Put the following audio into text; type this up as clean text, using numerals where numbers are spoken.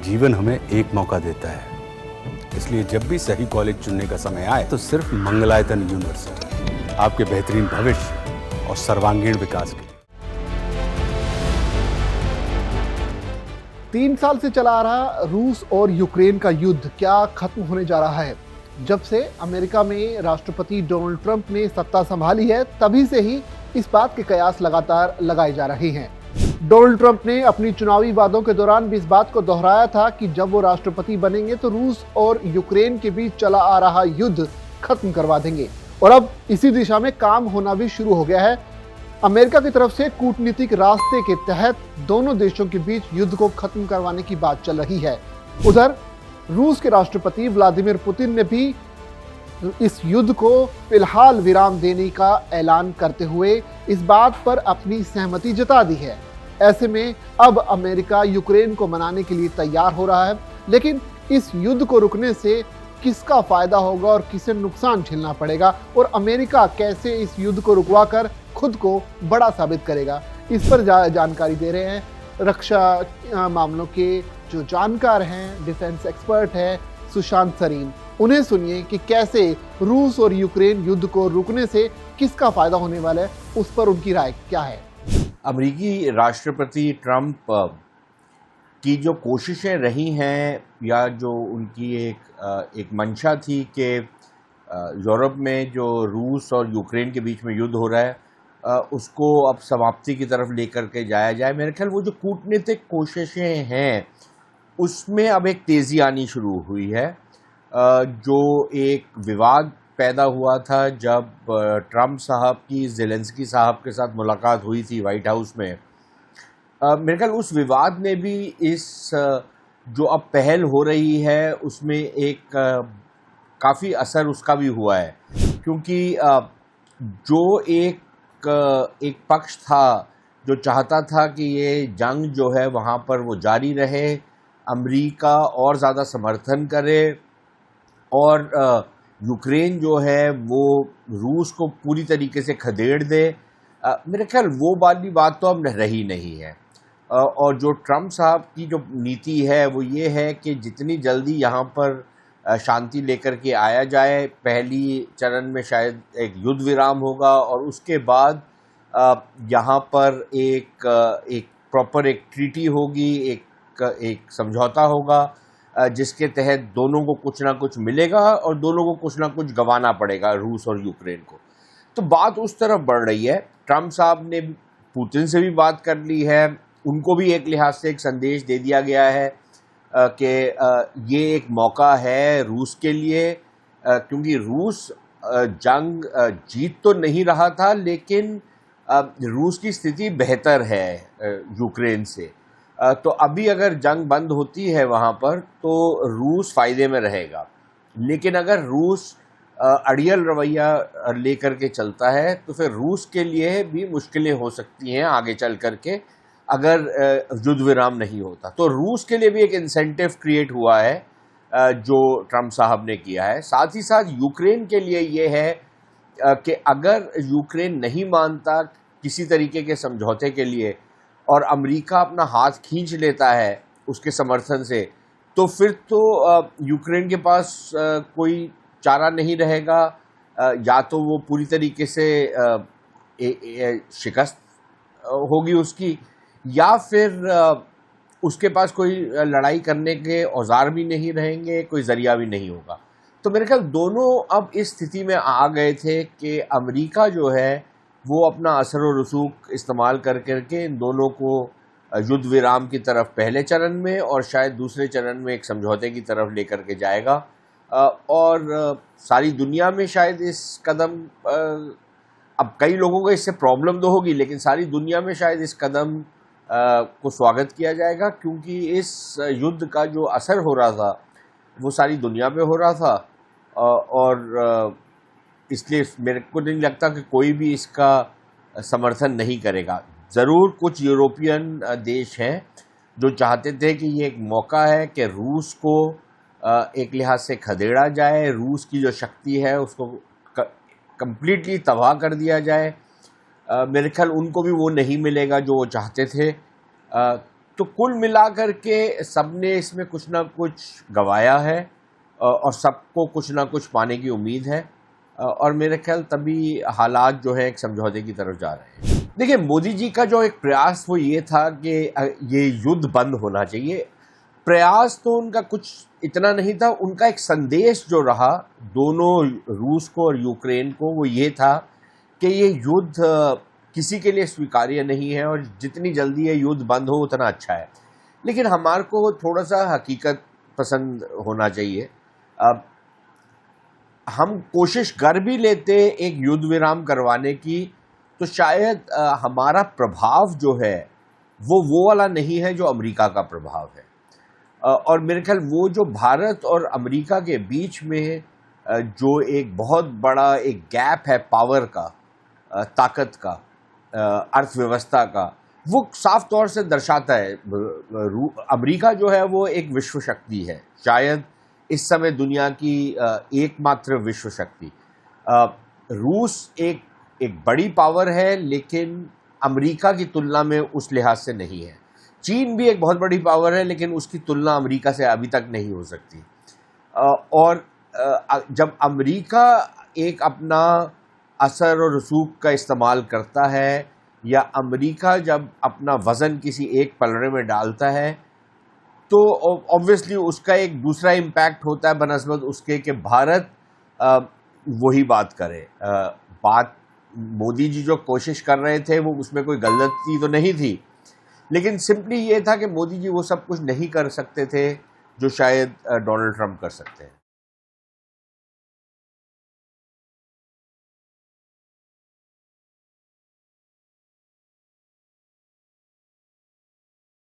जीवन हमें एक मौका देता है, इसलिए जब भी सही कॉलेज चुनने का समय आए तो सिर्फ मंगलायतन यूनिवर्सिटी आपके बेहतरीन भविष्य और सर्वांगीण विकास के लिए। 3 साल से चला आ रहा रूस और यूक्रेन का युद्ध क्या खत्म होने जा रहा है? जब से अमेरिका में राष्ट्रपति डोनाल्ड ट्रंप ने सत्ता संभाली है, तभी से ही इस बात के कयास लगातार लगाए जा रहे हैं। डोनाल्ड ट्रंप ने अपनी चुनावी वादों के दौरान भी इस बात को दोहराया था कि जब वो राष्ट्रपति बनेंगे तो रूस और यूक्रेन के बीच चला आ रहा युद्ध खत्म करवा देंगे, और अब इसी दिशा में काम होना भी शुरू हो गया है। अमेरिका की तरफ से कूटनीतिक रास्ते के तहत दोनों देशों के बीच युद्ध को खत्म करवाने की बात चल रही है। उधर रूस के राष्ट्रपति व्लादिमीर पुतिन ने भी इस युद्ध को फिलहाल विराम देने का ऐलान करते हुए इस बात पर अपनी सहमति जता दी है। ऐसे में अब अमेरिका यूक्रेन को मनाने के लिए तैयार हो रहा है, लेकिन इस युद्ध को रुकने से किसका फायदा होगा और किसे नुकसान झेलना पड़ेगा, और अमेरिका कैसे इस युद्ध को रुकवाकर खुद को बड़ा साबित करेगा, इस पर जानकारी दे रहे हैं रक्षा मामलों के जो जानकार हैं, डिफेंस एक्सपर्ट हैं सुशांत सरीन। उन्हें सुनिए कि कैसे रूस और यूक्रेन युद्ध को रुकने से किसका फायदा होने वाला है, उस पर उनकी राय क्या है। अमेरिकी राष्ट्रपति ट्रंप की जो कोशिशें रही हैं, या जो उनकी एक मंशा थी कि यूरोप में जो रूस और यूक्रेन के बीच में युद्ध हो रहा है उसको अब समाप्ति की तरफ लेकर के जाया जाए, मेरे ख्याल वो जो कूटनीतिक कोशिशें हैं उसमें अब एक तेज़ी आनी शुरू हुई है। जो एक विवाद पैदा हुआ था जब ट्रंप साहब की ज़ेलेंस्की साहब के साथ मुलाकात हुई थी वाइट हाउस में, मेरे ख्याल उस विवाद ने भी इस जो अब पहल हो रही है उसमें एक काफ़ी असर उसका भी हुआ है, क्योंकि जो एक पक्ष था जो चाहता था कि ये जंग जो है वहाँ पर वो जारी रहे, अमेरिका और ज़्यादा समर्थन करे और यूक्रेन जो है वो रूस को पूरी तरीके से खदेड़ दे, मेरे ख्याल वो वाली बात तो अब रही नहीं है। और जो ट्रंप साहब की जो नीति है वो ये है कि जितनी जल्दी यहाँ पर शांति लेकर के आया जाए, पहली चरण में शायद एक युद्ध विराम होगा और उसके बाद यहाँ पर एक प्रॉपर एक ट्रीटी होगी, एक समझौता होगा जिसके तहत दोनों को कुछ ना कुछ मिलेगा और दोनों को कुछ ना कुछ गंवाना पड़ेगा, रूस और यूक्रेन को। तो बात उस तरफ बढ़ रही है। ट्रंप साहब ने पुतिन से भी बात कर ली है, उनको भी एक लिहाज से एक संदेश दे दिया गया है कि ये एक मौका है रूस के लिए, क्योंकि रूस जंग जीत तो नहीं रहा था, लेकिन रूस की स्थिति बेहतर है यूक्रेन से। तो अभी अगर जंग बंद होती है वहाँ पर तो रूस फ़ायदे में रहेगा, लेकिन अगर रूस अड़ियल रवैया लेकर के चलता है तो फिर रूस के लिए भी मुश्किलें हो सकती हैं आगे चल कर के, अगर युद्ध विराम नहीं होता। तो रूस के लिए भी एक इंसेंटिव क्रिएट हुआ है जो ट्रंप साहब ने किया है। साथ ही साथ यूक्रेन के लिए ये है कि अगर यूक्रेन नहीं मानता किसी तरीके के समझौते के लिए और अमेरिका अपना हाथ खींच लेता है उसके समर्थन से, तो फिर तो यूक्रेन के पास कोई चारा नहीं रहेगा, या तो वो पूरी तरीके से शिकस्त होगी उसकी, या फिर उसके पास कोई लड़ाई करने के औजार भी नहीं रहेंगे, कोई ज़रिया भी नहीं होगा। तो मेरे ख्याल दोनों अब इस स्थिति में आ गए थे कि अमेरिका जो है वो अपना असर और रसूख इस्तेमाल कर करके इन दोनों को युद्ध विराम की तरफ पहले चरण में और शायद दूसरे चरण में एक समझौते की तरफ लेकर के जाएगा। और सारी दुनिया में शायद इस कदम, अब कई लोगों को इससे प्रॉब्लम तो होगी, लेकिन सारी दुनिया में शायद इस कदम को स्वागत किया जाएगा, क्योंकि इस युद्ध का जो असर हो रहा था वो सारी दुनिया पे हो रहा था, और इसलिए मेरे को नहीं लगता कि कोई भी इसका समर्थन नहीं करेगा। ज़रूर कुछ यूरोपियन देश हैं जो चाहते थे कि ये एक मौका है कि रूस को एक लिहाज से खदेड़ा जाए, रूस की जो शक्ति है उसको कंप्लीटली तबाह कर दिया जाए। मेरे ख्याल उनको भी वो नहीं मिलेगा जो वो चाहते थे। तो कुल मिलाकर के सबने इसमें कुछ ना कुछ गंवाया है और सबको कुछ ना कुछ पाने की उम्मीद है और मेरे ख्याल तभी हालात जो है एक समझौते की तरफ जा रहे हैं। देखिए, मोदी जी का जो एक प्रयास वो ये था कि ये युद्ध बंद होना चाहिए। प्रयास तो उनका कुछ इतना नहीं था, उनका एक संदेश जो रहा दोनों रूस को और यूक्रेन को वो ये था कि ये युद्ध किसी के लिए स्वीकार्य नहीं है और जितनी जल्दी ये युद्ध बंद हो उतना अच्छा है। लेकिन हमारे को थोड़ा सा हकीकत पसंद होना चाहिए। अब हम कोशिश कर भी लेते एक युद्ध विराम करवाने की, तो शायद हमारा प्रभाव जो है वो वाला नहीं है जो अमेरिका का प्रभाव है। और मेरे ख्याल वो जो भारत और अमेरिका के बीच में जो एक बहुत बड़ा एक गैप है पावर का, ताकत का, अर्थव्यवस्था का, वो साफ तौर से दर्शाता है अमेरिका जो है वो एक विश्व शक्ति है, शायद इस समय दुनिया की एकमात्र विश्व शक्ति। रूस एक बड़ी पावर है लेकिन अमेरिका की तुलना में उस लिहाज से नहीं है। चीन भी एक बहुत बड़ी पावर है लेकिन उसकी तुलना अमेरिका से अभी तक नहीं हो सकती। और जब अमेरिका एक अपना असर और रसूख का इस्तेमाल करता है या अमेरिका जब अपना वज़न किसी एक पलड़े में डालता है तो ऑब्वियसली उसका एक दूसरा इम्पैक्ट होता है बनस्बत उसके कि भारत वही बात करे। बात मोदी जी जो कोशिश कर रहे थे वो उसमें कोई गलती तो नहीं थी, लेकिन सिंपली ये था कि मोदी जी वो सब कुछ नहीं कर सकते थे जो शायद डोनाल्ड ट्रंप कर सकते हैं।